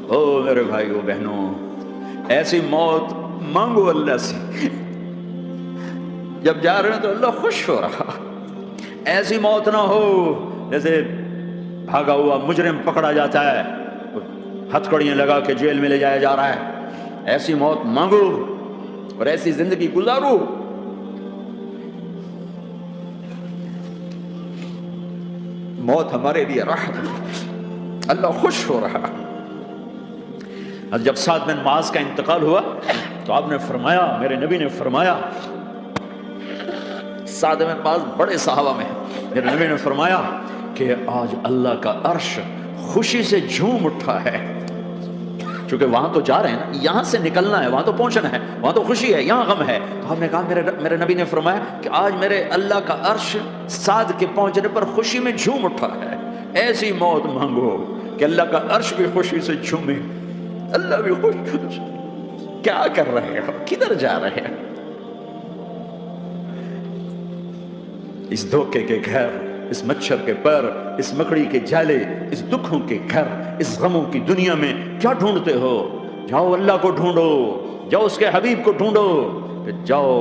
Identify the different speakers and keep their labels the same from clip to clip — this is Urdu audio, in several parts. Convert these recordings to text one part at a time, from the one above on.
Speaker 1: او میرے بھائیو بہنوں، ایسی موت مانگو اللہ سے، جب جا رہے ہیں تو اللہ خوش ہو رہا۔ ایسی موت نہ ہو جیسے بھاگا ہوا مجرم پکڑا جاتا ہے، ہتھکڑیاں لگا کے جیل میں لے جایا جا رہا ہے۔ ایسی موت مانگو اور ایسی زندگی گزارو۔ موت ہمارے لیے راحت ہے، اللہ خوش ہو رہا۔ جب سعد بن معاذ کا انتقال ہوا تو آپ نے فرمایا، میرے نبی نے فرمایا، سعد بن معاذ بڑے صحابہ میں ہیں، میرے نبی نے فرمایا کہ آج اللہ کا عرش خوشی سے جھوم اٹھا ہے، چونکہ وہاں تو جا رہے ہیں نا، یہاں سے نکلنا ہے، وہاں تو پہنچنا ہے، وہاں تو خوشی ہے، یہاں غم ہے۔ تو آپ نے کہا، میرے نبی نے فرمایا کہ آج میرے اللہ کا عرش سعد کے پہنچنے پر خوشی میں جھوم اٹھا ہے۔ ایسی موت مانگو کہ اللہ کا عرش بھی خوشی سے جھومے، اللہ بھی خوش۔ کیا کر رہے ہو، کدھر جا رہے ہیں؟ اس دھوکے کے گھر، اس مچھر کے پر، اس مکڑی کے جالے، اس دکھوں کے گھر، اس غموں کی دنیا میں کیا ڈھونڈتے ہو؟ جاؤ اللہ کو ڈھونڈو، جاؤ اس کے حبیب کو ڈھونڈو، پھر جاؤ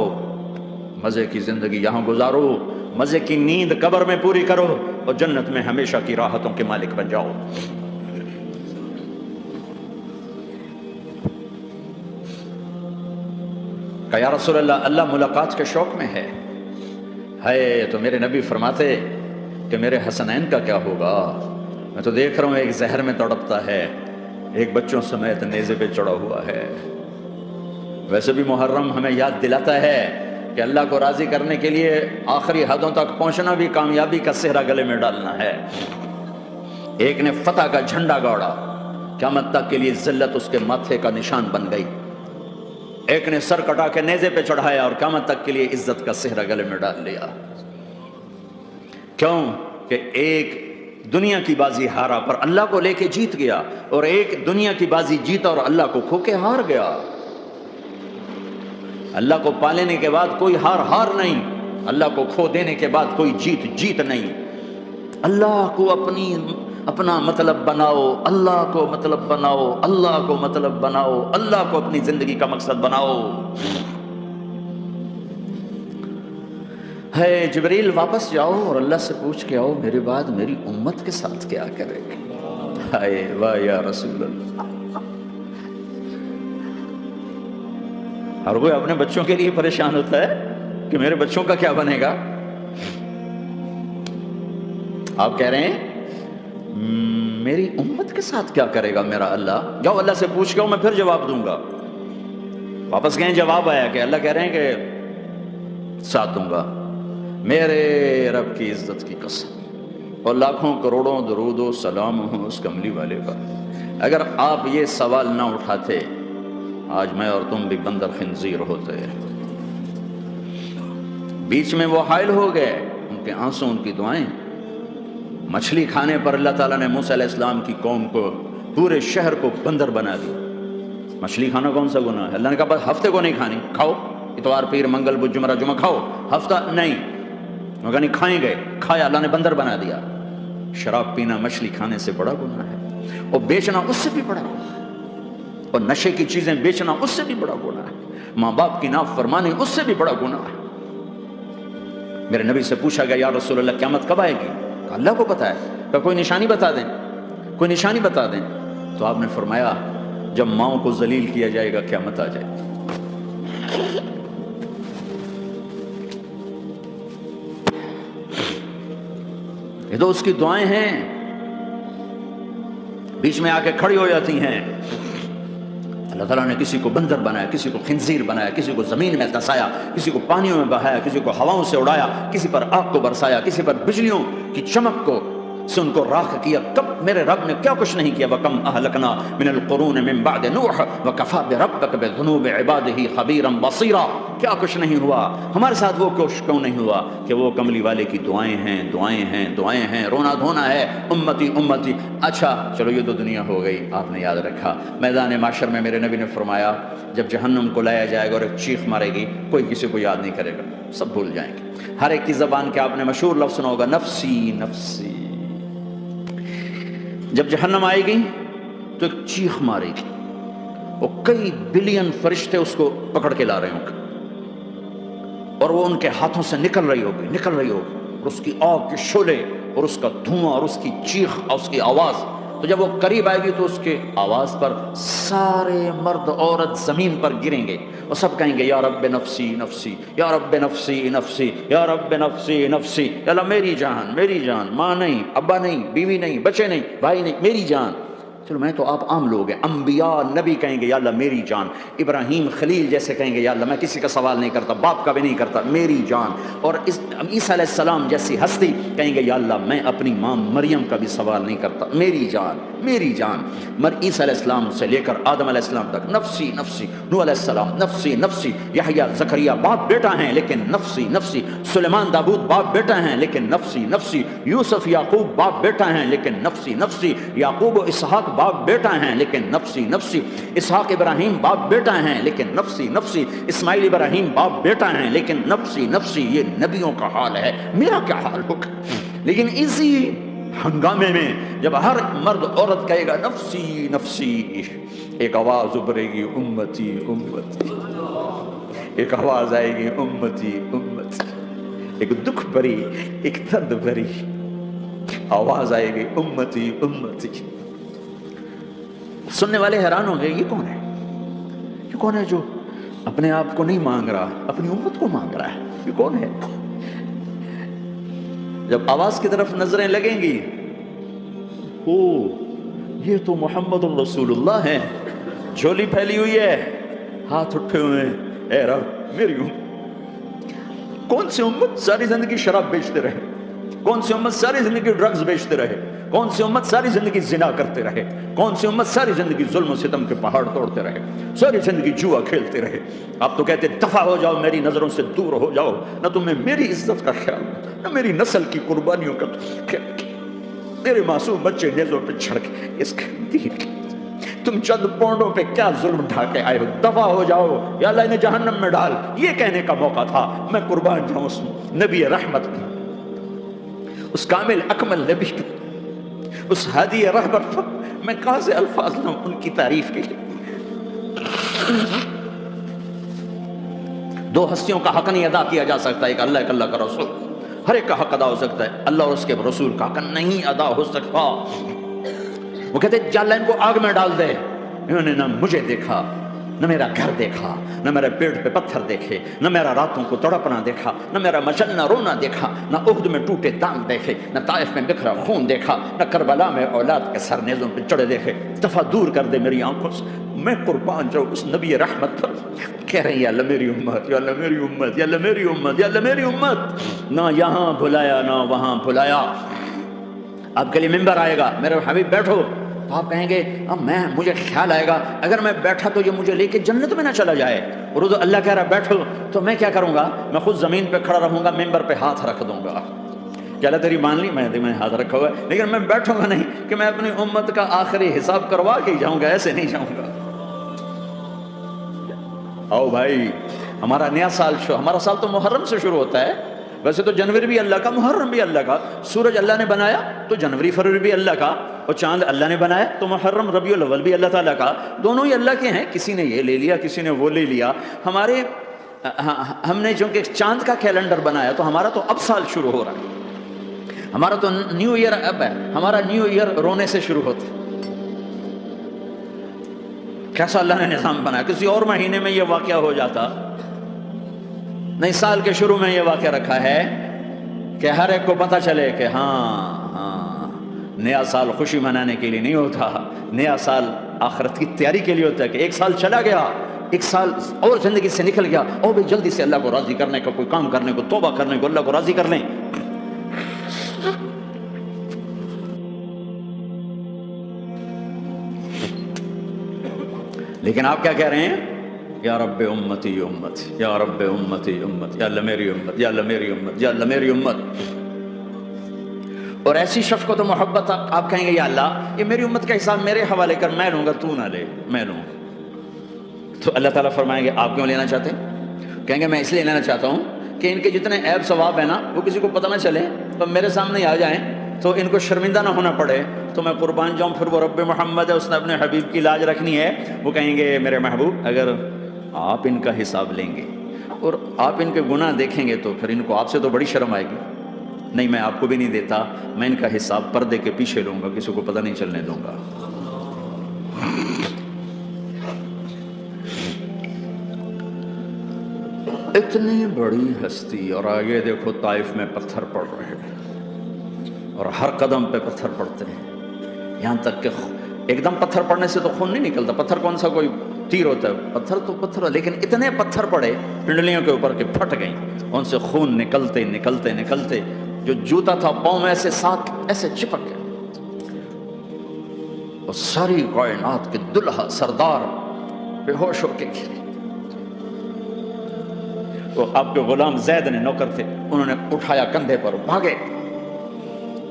Speaker 1: مزے کی زندگی یہاں گزارو، مزے کی نیند قبر میں پوری کرو اور جنت میں ہمیشہ کی راحتوں کے مالک بن جاؤ۔ کہ یا رسول اللہ، اللہ ملاقات کے شوق میں ہے تو میرے نبی فرماتے کہ میرے حسنین کا کیا ہوگا؟ میں تو دیکھ رہا ہوں ایک زہر میں تڑپتا ہے، ایک بچوں سمیت نیزے پہ چڑھا ہوا ہے۔ ویسے بھی محرم ہمیں یاد دلاتا ہے کہ اللہ کو راضی کرنے کے لیے آخری حدوں تک پہنچنا بھی کامیابی کا صحرا گلے میں ڈالنا ہے۔ ایک نے فتح کا جھنڈا گاڑا، قیامت تک کے لیے ذلت اس کے ماتھے کا نشان بن گئی۔ ایک نے سر کٹا کے نیزے پہ چڑھایا اور قیامت تک کے لیے عزت کا صحرا گلے میں ڈال لیا۔ کیوں کہ ایک دنیا کی بازی ہارا پر اللہ کو لے کے جیت گیا، اور ایک دنیا کی بازی جیتا اور اللہ کو کھو کے ہار گیا۔ اللہ کو پا لینے کے بعد کوئی ہار نہیں، اللہ کو کھو دینے کے بعد کوئی جیت نہیں۔ اللہ کو اپنا مطلب بناؤ، اللہ کو مطلب بناؤ، اللہ کو مطلب بناؤ، اللہ کو اپنی زندگی کا مقصد بناؤ۔ ہے جبریل واپس جاؤ اور اللہ سے پوچھ کے آؤ میرے بعد میری امت کے ساتھ کیا کرے گا؟ ہائے واہ یا رسول اللہ۔ ہر کوئی اپنے بچوں کے لیے پریشان ہوتا ہے کہ میرے بچوں کا کیا بنے گا۔ آپ کہہ رہے ہیں میری امت کے ساتھ کیا کرے گا میرا اللہ؟ جاؤ اللہ سے پوچھ کے آؤ، میں پھر جواب دوں گا۔ واپس گئے، جواب آیا کہ اللہ کہہ رہے ہیں کہ ساتھ دوں گا، میرے رب کی عزت کی قسم، اور لاکھوں کروڑوں درود و سلام ہوں اس کملی والے پر۔ اگر آپ یہ سوال نہ اٹھاتے، آج میں اور تم بھی بندر خنزیر ہوتے۔ بیچ میں وہ حائل ہو گئے، ان کے آنسو، ان کی دعائیں۔ مچھلی کھانے پر اللہ تعالیٰ نے موسیٰ علیہ السلام کی قوم کو، پورے شہر کو بندر بنا دیا۔ مچھلی کھانا کون سا گناہ ہے؟ اللہ نے کہا بس ہفتے کو نہیں کھانی، کھاؤ، اتوار پیر منگل بدھ جمعہ جمعہ کھاؤ، ہفتہ نہیں۔ مگر نہیں کھائیں گے، کھایا، اللہ نے بندر بنا دیا۔ شراب پینا مچھلی کھانے سے بڑا گناہ ہے، اور بیچنا اس سے بھی بڑا گناہ ہے، اور نشے کی چیزیں بیچنا اس سے بھی بڑا گناہ ہے، ماں باپ کی نافرمانی اس سے بھی بڑا گناہ ہے۔ میرے نبی سے پوچھا گیا یا رسول اللہ قیامت کب آئے گی؟ کہا اللہ کو پتا ہے۔ کہا کوئی نشانی بتا دیں، کوئی نشانی بتا دیں۔ تو آپ نے فرمایا جب ماؤں کو ذلیل کیا جائے گا قیامت آ جائے گی۔ یہ تو اس کی دعائیں ہیں، بیچ میں آ کے کھڑی ہو جاتی ہیں۔ اللہ تعالیٰ نے کسی کو بندر بنایا، کسی کو خنزیر بنایا، کسی کو زمین میں دسایا، کسی کو پانیوں میں بہایا، کسی کو ہواؤں سے اڑایا، کسی پر آگ کو برسایا، کسی پر بجلیوں کی چمک کو سے ان کو راکھ کیا۔ کب میرے رب نے کیا کچھ نہیں کیا۔ وَكَمْ أَهْلَكْنَا مِنَ الْقُرُونِ مِنْ بَعْدِ نُوحٍ وَكَفَى بِرَبِّكَ بِذُنُوبِ عِبَادِهِ خَبِيرًا بَصِيرًا۔ کیا کچھ نہیں ہوا ہمارے ساتھ، وہ کچھ کیوں نہیں ہوا کہ وہ کملی والے کی دعائیں ہیں، دعائیں ہیں، دعائیں ہیں، رونا دھونا ہے، امتی امتی۔ اچھا چلو یہ تو دنیا ہو گئی، آپ نے یاد رکھا۔ میدان معاشر میں میرے نبی نے فرمایا جب جہنم کو لایا جائے گا اور ایک چیخ مارے گی، کوئی کسی کو یاد نہیں کرے گا، سب بھول جائیں گے۔ ہر ایک کی زبان کے آپ نے مشہور لفظ سنا ہوگا، نفسی نفسی۔ جب جہنم آئے گی تو ایک چیخ مارے گی، وہ کئی بلین فرشتے اس کو پکڑ کے لا رہے ہوں گے، اور وہ ان کے ہاتھوں سے نکل رہی ہوگی، اور اس کی آگ کے شعلے اور اس کا دھواں اور اس کی چیخ اور اس کی آواز. تو جب وہ قریب آئے گی تو اس کے آواز پر سارے مرد عورت زمین پر گریں گے اور سب کہیں گے یا رب نفسی نفسی، یا رب نفسی نفسی، یا رب نفسی نفسی. یا اللہ میری جان، میری جان، ماں نہیں، ابا نہیں، بیوی نہیں، بچے نہیں، بھائی نہیں، میری جان. چلو میں تو آپ عام لوگ ہیں، انبیاء نبی کہیں گے یا اللہ میری جان، ابراہیم خلیل جیسے کہیں گے یا اللہ میں کسی کا سوال نہیں کرتا، باپ کا بھی نہیں کرتا، میری جان. اور عیسیٰ علیہ السلام جیسی ہستی کہیں گے یا اللہ میں اپنی ماں مریم کا بھی سوال نہیں کرتا، میری جان، میری جان. عیسیٰ علیہ السلام سے لے کر آدم علیہ السلام تک نفسی نفسی. نوح علیہ السلام نفسی نفسی. یحییٰ زکریا باپ بیٹا ہیں لیکن نفسی نفسی. سلیمان داؤد باپ بیٹا ہیں لیکن نفسی نفسی. یوسف یعقوب باپ بیٹا ہیں لیکن نفسی نفسی. یعقوب و اسحاق باپ بیٹا ہیں لیکن نفسی نفسی. اسحاق ابراہیم باپ بیٹا ہیں لیکن نفسی نفسی. اسماعیل ابراہیم باپ بیٹا ہیں لیکن نفسی نفسی. یہ نبیوں کا حال ہے، میرا کیا حال ہوگا؟ لیکن اسی ہنگامے میں جب ہر مرد عورت کہے گا نفسی نفسی، ایک آواز ابھرے گی امتی امتی. ایک آواز آئے گی امتی امتی. ایک دکھ بھری، ایک درد بھری آواز آئے گی امتی امتی. سننے والے حیران ہوں گے یہ کون ہے؟ یہ کون ہے جو اپنے آپ کو نہیں مانگ رہا، اپنی امت کو مانگ رہا ہے؟ یہ کون ہے؟ جب آواز کی طرف نظریں لگیں گی، او یہ تو محمد الرسول اللہ ہے، جھولی پھیلی ہوئی ہے، ہاتھ اٹھے ہوئے ہیں، اے رب میری امت. کون سی امت ساری زندگی شراب بیچتے رہے؟ کون سی امت ساری زندگی ڈرگز بیچتے رہے؟ کون سی امت ساری زندگی زنا کرتے رہے؟ کون سی امت ساری زندگی ظلم و ستم کے پہاڑ توڑتے رہے؟ ساری زندگی جوا کھیلتے رہے؟ آپ تو کہتے دفع ہو جاؤ، میری نظروں سے دور ہو جاؤ. نہ تمہیں میری عزت کا خیال، نہ میری نسل کی قربانیوں کا خیال. میرے معصوم بچے نیزوں پہ چھڑ کے اس کے دین کی تم چند پونڈوں پہ کیا ظلم ڈھا کے آئے ہو؟ دفع ہو جاؤ یا اللہ انہیں جہنم میں ڈال. یہ کہنے کا موقع تھا. میں قربان جاؤں اس نبی رحمت پہ، اس کامل اکمل نبی پہ، اس ہادی رہبر پر. میں کہاں سے الفاظ لوں ان کی تعریف کے لیے؟ دو ہستیوں کا حق نہیں ادا کیا جا سکتا، ایک اللہ، ایک اللہ کا رسول. ہر ایک کا حق ادا ہو سکتا ہے، اللہ اور اس کے رسول کا حق نہیں ادا ہو سکتا. وہ کہتے جا اللہ ان کو آگ میں ڈال دے. انہوں نے نہ مجھے دیکھا، نہ میرا گھر دیکھا، نہ میرے پیٹ پہ پتھر دیکھے، نہ میرا راتوں کو تڑپنا دیکھا، نہ میرا مچلنا رونا دیکھا، نہ احد میں ٹوٹے دانت دیکھے، نہ طائف میں بکھرا خون دیکھا، نہ کربلا میں اولاد کے سر نیزوں پہ چڑھے دیکھے. دفع دور کر دے میری آنکھوں سے. میں قربان جاؤں اس نبی رحمت پر. کہہ رہے ہیں یا اللہ میری امت، یا اللہ میری امت، یا اللہ میری امت، یا اللہ میری امت. نہ یہاں بھلایا نہ وہاں بھلایا. آپ کے لیے ممبر آئے گا، میرے حبیب بیٹھو، تو آپ کہیں گے اب مجھے خیال آئے گا اگر میں بیٹھا تو یہ مجھے لے کے جنت میں نہ چلا جائے. اور تو اللہ کہہ رہا بیٹھو، تو میں کیا کروں گا؟ میں خود زمین پہ کھڑا رہوں گا، ممبر پہ ہاتھ رکھ دوں گا. کہ اللہ تیری مان لی، میں ہاتھ رکھا ہوا ہے، لیکن میں بیٹھوں گا نہیں کہ میں اپنی امت کا آخری حساب کروا کے جاؤں گا. ایسے نہیں جاؤں گا. آؤ بھائی، ہمارا نیا سال ہمارا سال تو محرم سے شروع ہوتا ہے. ویسے تو جنوری بھی اللہ کا، محرم بھی اللہ کا. سورج اللہ نے بنایا تو جنوری فروری بھی اللہ کا، اور چاند اللہ نے بنایا تو محرم ربیع الاول بھی اللہ تعالیٰ کا. دونوں ہی اللہ کے ہیں. کسی نے یہ لے لیا، کسی نے وہ لے لیا. ہم نے چونکہ چاند کا کیلنڈر بنایا تو ہمارا تو اب سال شروع ہو رہا ہے. ہمارا تو نیو ایئر اب ہے. ہمارا نیو ایئر رونے سے شروع ہوتا ہے. کیسا اللہ نے نظام بنایا. کسی اور مہینے میں یہ واقعہ ہو جاتا. نہیں، سال کے شروع میں یہ واقعہ رکھا ہے کہ ہر ایک کو پتہ چلے کہ ہاں نیا سال خوشی منانے کے لیے نہیں ہوتا. نیا سال آخرت کی تیاری کے لیے ہوتا ہے. کہ ایک سال چلا گیا، ایک سال اور زندگی سے نکل گیا، اور بھی جلدی سے اللہ کو راضی کرنے کا کوئی کام کرنے کو، توبہ کرنے کو، اللہ کو راضی کر لیں. لیکن آپ کیا کہہ رہے ہیں؟ یا رب امتی امت، یا رب امتی امت، یا اللہ میری امت، یا اللہ میری امت، یا اللہ میری امت. اور ایسی شفقت و محبت آپ کہیں گے یا اللہ یہ میری امت کا حساب میرے حوالے کر، میں لوں گا، تو نہ لے، میں لوں. تو اللہ تعالیٰ فرمائیں گے آپ کیوں لینا چاہتے ہیں؟ کہیں گے میں اس لیے لینا چاہتا ہوں کہ ان کے جتنے عیب ثواب ہیں نا وہ کسی کو پتہ نہ چلے، تو میرے سامنے آ جائیں تو ان کو شرمندہ نہ ہونا پڑے. تو میں قربان جاؤں، پھر وہ رب محمد ہے، اس نے اپنے حبیب کی لاج رکھنی ہے، وہ کہیں گے میرے محبوب اگر آپ ان کا حساب لیں گے اور آپ ان کے گناہ دیکھیں گے تو پھر ان کو آپ سے تو بڑی شرم آئے گی، نہیں میں آپ کو بھی نہیں دیتا، میں ان کا حساب پردے کے پیچھے لوں گا، کسی کو پتہ نہیں چلنے دوں گا۔ اتنی بڑی ہستی، اور آگے دیکھو طائف میں پتھر پڑ رہے ہیں اور ہر قدم پہ پتھر پڑتے ہیں، یہاں تک کہ ایک دم پتھر پڑنے سے تو خون نہیں نکلتا، پتھر کون سا کوئی تیر ہوتا ہے، پتھر تو پتھر، لیکن اتنے پتھر پڑے پنڈلیوں کے اوپر کہ پھٹ گئیں، ان سے خون نکلتے نکلتے نکلتے جو جوتا تھا پاؤں میں ایسے ساتھ ایسے چپک گئے، اور ساری کائنات کے دلہا سردار بے ہوش ہو کے گرے۔ وہ آپ کے غلام زید نے نوکر تھے، انہوں نے اٹھایا کندھے پر، بھاگے،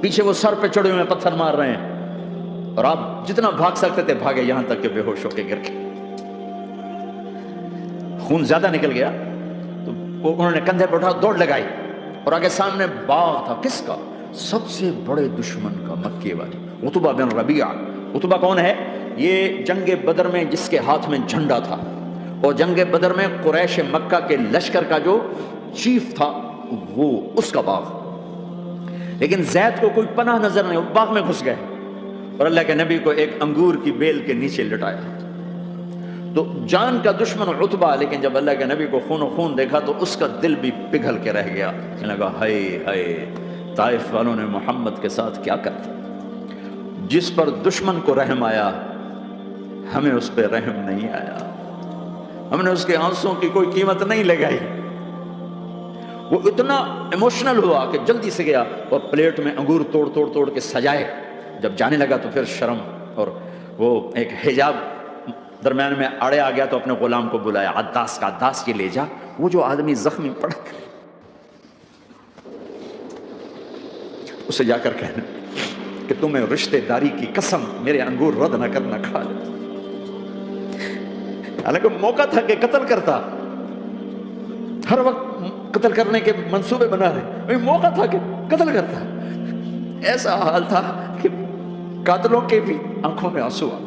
Speaker 1: پیچھے وہ سر پہ چڑھے ہوئے پتھر مار رہے ہیں، اور آپ جتنا بھاگ سکتے تھے بھاگے، یہاں تک کہ بے ہوش ہو کے گر گئے، خون زیادہ نکل گیا تو انہوں نے کندھے پہ اٹھا دوڑ لگائی، اور آگے سامنے باغ تھا، کس کا؟ سب سے بڑے دشمن کا، مکے والے عتبہ بن ربیعہ۔ عتبہ کون ہے؟ یہ جنگ بدر میں جس کے ہاتھ میں جھنڈا تھا، اور جنگ بدر میں قریش مکہ کے لشکر کا جو چیف تھا وہ اس کا باغ، لیکن زید کو کوئی پناہ نظر نہیں، وہ باغ میں گھس گئے اور اللہ کے نبی کو ایک انگور کی بیل کے نیچے لٹایا، تو جان کا دشمن عتبہ، لیکن جب اللہ کے نبی کو خون و خون دیکھا تو اس کا دل بھی پگھل کے رہ گیا، کہنے لگا ہائے ہائے، طائف والوں نے محمد کے ساتھ کیا کر دیا، جس پر دشمن کو رحم آیا ہمیں اس پہ رحم نہیں آیا، ہم نے اس کے آنسوں کی کوئی قیمت نہیں لگائی۔ وہ اتنا ایموشنل ہوا کہ جلدی سے گیا اور پلیٹ میں انگور توڑ توڑ توڑ کے سجائے، جب جانے لگا تو پھر شرم اور وہ ایک حجاب درمیان میں اڑے آ گیا، تو اپنے غلام کو بلایا، عداس کا، عداس یہ لے جا وہ جو آدمی زخمی پڑا، اسے جا کر کہنا کہ تمہیں رشتہ داری کی قسم میرے انگور رد نہ کرنا، کھا لے۔ حالانکہ موقع تھا کہ قتل کرتا، ہر وقت قتل کرنے کے منصوبے بنا رہے، موقع تھا کہ قتل کرتا، ایسا حال تھا کہ قاتلوں کے بھی آنکھوں میں آنسو آ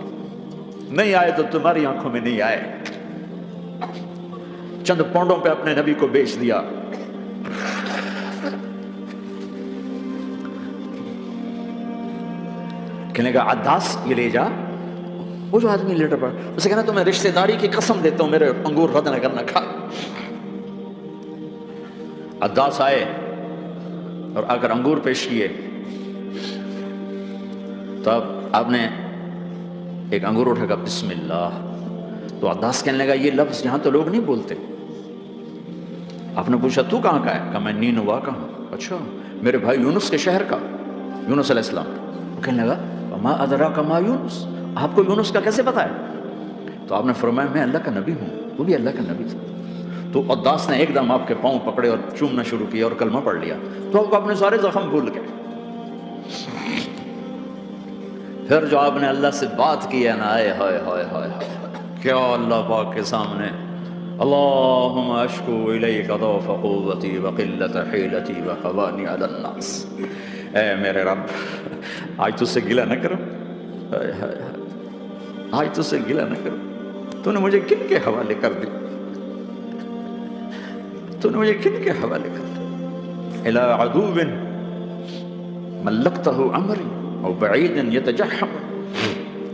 Speaker 1: نہیں آئے تو تمہاری آنکھوں میں نہیں آئے، چند پونڈوں پہ اپنے نبی کو بیچ دیا۔ کہنے لگا عداس یہ لے جا، وہ جو آدمی لیٹر پڑا، اسے کہنا تمہیں رشتہ داری کی قسم دیتا ہوں میرے انگور رد نہ کرنا، کھا۔ عداس آئے اور آ کر انگور پیش کیے، تو اب آپ نے ایک انگور اٹھا کر بسم اللہ، تو عداس کہنے لگا یہ لفظ یہاں تو لوگ نہیں بولتے۔ آپ نے پوچھا تو کہاں کا ہے؟ کہا میں نینوا کا ہوں۔ اچھا، میرے بھائی یونس کے شہر کا، یونس علیہ السلام۔ وہ کہنے لگا ما ادراک ما یونس، آپ کو یونس کا کیسے پتا ہے؟ تو آپ نے فرمایا میں اللہ کا نبی ہوں، وہ بھی اللہ کا نبی تھا۔ تو عداس نے ایک دم آپ کے پاؤں پکڑے اور چومنا شروع کیا اور کلمہ پڑھ لیا، تو آپ کو اپنے سارے زخم بھول گئے۔ پھر جو آپ نے اللہ سے بات کی ہے نا، آئے ہائے ہائے ہائے کیا اللہ پاک کے سامنے، اللہم اشکو الیک ضعف قوتی وقلت حیلتی وحوانی علی الناس، اے میرے رب آج تجھ سے گلہ نہ کروں، آج تجھ سے گلہ نہ کروں، تو نے مجھے کن کے حوالے کر دی، تو نے مجھے کن کے حوالے کر دی، الی عدو ملکتہ عمری او بعید یتجحم،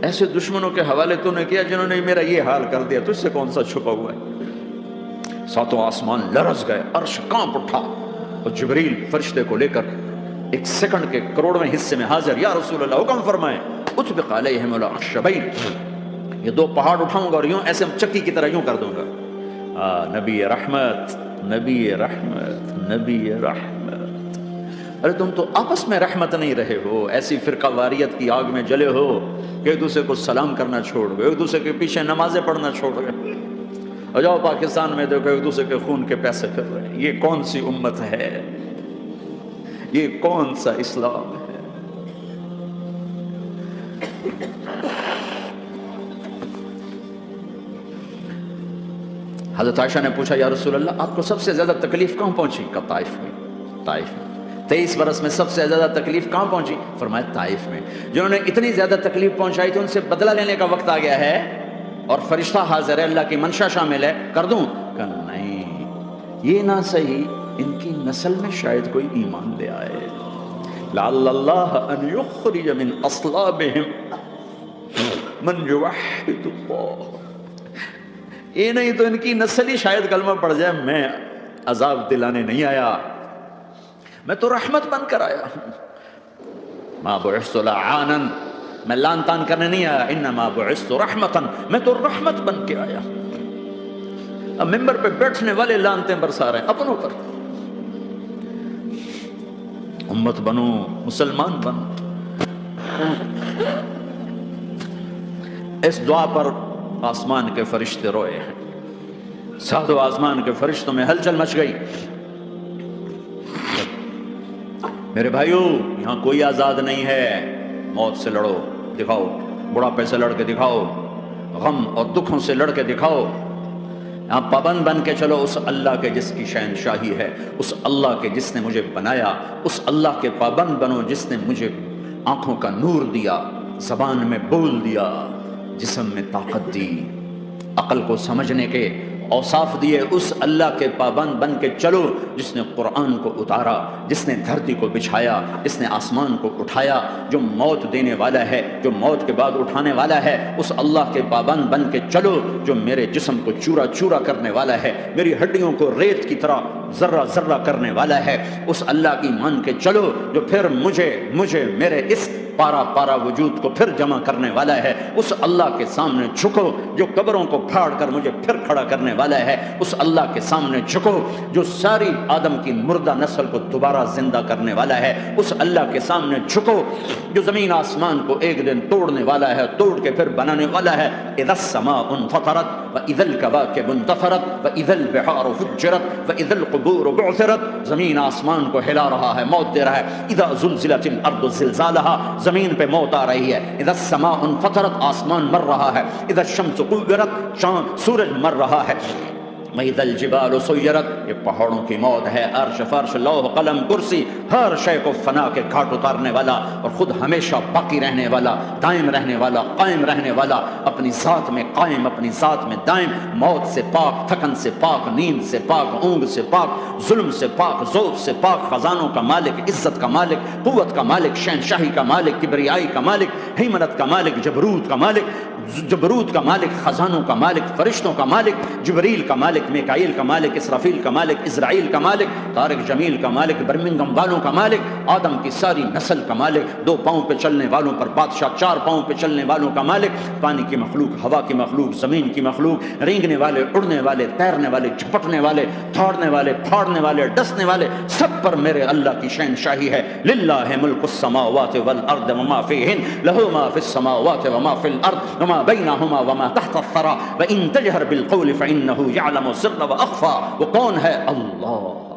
Speaker 1: ایسے دشمنوں کے حوالے تو نے کیا جنہوں نے میرا یہ حال کر دیا، تجھ سے کون سا چھپا ہوا ہے۔ ساتوں آسمان لرز گئے، عرش کانپ اٹھا، اور جبریل فرشتے کو لے کر ایک سیکنڈ کے کروڑویں حصے میں حاضر، یا رسول اللہ حکم فرمائیں، اطبق علیہم الاخشبین، یہ دو پہاڑ اٹھاؤں گا اور یوں ایسے چکی کی طرح یوں کر دوں گا۔ نبی رحمت، نبی رحمت، نبی رحمت، ارے تم تو آپس میں رحمت نہیں رہے ہو، ایسی فرقہ واریت کی آگ میں جلے ہو کہ ایک دوسرے کو سلام کرنا چھوڑ گئے، ایک دوسرے کے پیچھے نمازیں پڑھنا چھوڑ گئے، اور جاؤ پاکستان میں دیکھو ایک دوسرے کے خون کے پیسے پھر رہے ہیں۔ یہ کون سی امت ہے؟ یہ کون سا اسلام ہے؟ حضرت عائشہ نے پوچھا یا رسول اللہ آپ کو سب سے زیادہ تکلیف کہاں پہنچی؟ کہ طائف میں۔ طائف میں 23 برس میں سب سے زیادہ تکلیف کہاں پہنچی؟ فرمایا طائف میں. جنہوں نے اتنی زیادہ تکلیف پہنچائی تھی ان سے بدلہ لینے کا وقت آ گیا ہے اور فرشتہ حاضر ہے, اللہ کی منشا شامل ہے, کر دوں؟ کہ نہیں, یہ نہ صحیح, ان کی نسل میں شاید کوئی ایمان لے آئے. لعل اللہ ان یخرج من اصلابہم من یوحد اللہ. یہ نہیں تو ان کی نسل ہی شاید کلمہ پڑ جائے. میں عذاب دلانے نہیں آیا, میں تو رحمت بن کر آیا. ما بعثت لعانا, میں لان تان کرنے نہیں آیا. انما بعثت رحمتا, میں تو رحمت بن کے آیا. اب ممبر پہ بیٹھنے والے لانتیں برسا رہے ہیں اپنوں پر. امت بنو, مسلمان بنو. اس دعا پر آسمان کے فرشتے روئے ہیں. ساتوں آسمان کے فرشتوں میں ہلچل مچ گئی. میرے بھائیو, یہاں کوئی آزاد نہیں ہے. موت سے لڑو, دکھاؤ. بڑھاپے سے لڑ کے دکھاؤ. غم اور دکھوں سے لڑ کے دکھاؤ. یہاں پابند بن کے چلو اس اللہ کے جس کی شہنشاہی ہے, اس اللہ کے جس نے مجھے بنایا, اس اللہ کے پابند بنو جس نے مجھے آنکھوں کا نور دیا, زبان میں بول دیا, جسم میں طاقت دی, عقل کو سمجھنے کے اوصاف دیے. اس اللہ کے پابند بن کے چلو جس نے قرآن کو اتارا, جس نے دھرتی کو بچھایا, جس نے آسمان کو اٹھایا, جو موت دینے والا ہے, جو موت کے بعد اٹھانے والا ہے. اس اللہ کے پابند بن کے چلو جو میرے جسم کو چورا چورا کرنے والا ہے, میری ہڈیوں کو ریت کی طرح ذرہ ذرہ کرنے والا ہے. اس اللہ کی مان کے چلو جو پھر مجھے میرے اس پارا پارا وجود کو پھر جمع کرنے والا ہے. اس اللہ کے سامنے جھکو جو قبروں کو پھاڑ کر مجھے پھر کھڑا کرنے والا ہے. اس اللہ کے سامنے جھکو جو ساری آدم کی مردہ نسل کو دوبارہ زندہ کرنے والا ہے. اس اللہ کے سامنے جھکو جو زمین آسمان کو ایک دن توڑنے والا ہے, توڑ کے پھر بنانے والا ہے. اذا السماء انفطرت واذا الكواكب انتثرت واذا البحار فجرت واذا القبور بعثرت. زمین آسمان کو ہلا رہا ہے, موت دے رہا ہے. اذا زلزلت الارض زلزالها, زمین پہ موت آ رہی ہے. اذا السماء انفطرت, آسمان مر رہا ہے. اذا الشمس كورت, سورج مر رہا ہے. وَإِذَا الْجِبَالُ سُيِّرَتْ, یہ پہاڑوں کی موت ہے. عرش فرش لوح قلم کرسی, ہر شے کو فنا کے گھاٹ اتارنے والا اور خود ہمیشہ باقی رہنے والا, دائم رہنے والا, قائم رہنے والا, اپنی ذات میں قائم, اپنی ذات میں دائم. موت سے پاک, تھکن سے پاک, نیند سے پاک, اونگ سے پاک, ظلم سے پاک, ذوق سے پاک, خزانوں کا مالک, عزت کا مالک, قوت کا مالک, شہنشاہی کا مالک, کبریائی کا مالک, ہیمنت کا مالک, جبروت کا مالک, خزانوں کا مالک, فرشتوں کا مالک, جبریل کا مالک, میکائیل کا مالک, اسرافیل کا مالک, اسرائیل کا مالک, طارق جمیل کا مالک, برمنگم والوں کا مالک, آدم کی ساری نسل کا مالک, 2 پاؤں پہ چلنے والوں پر بادشاہ, 4 پاؤں پہ چلنے والوں کا مالک, پانی کی مخلوق, ہوا کی مخلوق, زمین کی مخلوق, رینگنے والے, اڑنے والے, تیرنے والے, جھپٹنے والے, دھاڑنے والے, پھاڑنے والے, ڈسنے والے, سب پر میرے اللہ کی شہنشاہی ہے. للہ ملک السماوات والارض وما فیہن, لہ ما فی السماوات وما فی الارض وما بینہما وما تحت الثری وان تجہر بالقول فانہ یعلم السر واخفی. وہ کون ہے؟ اللہ.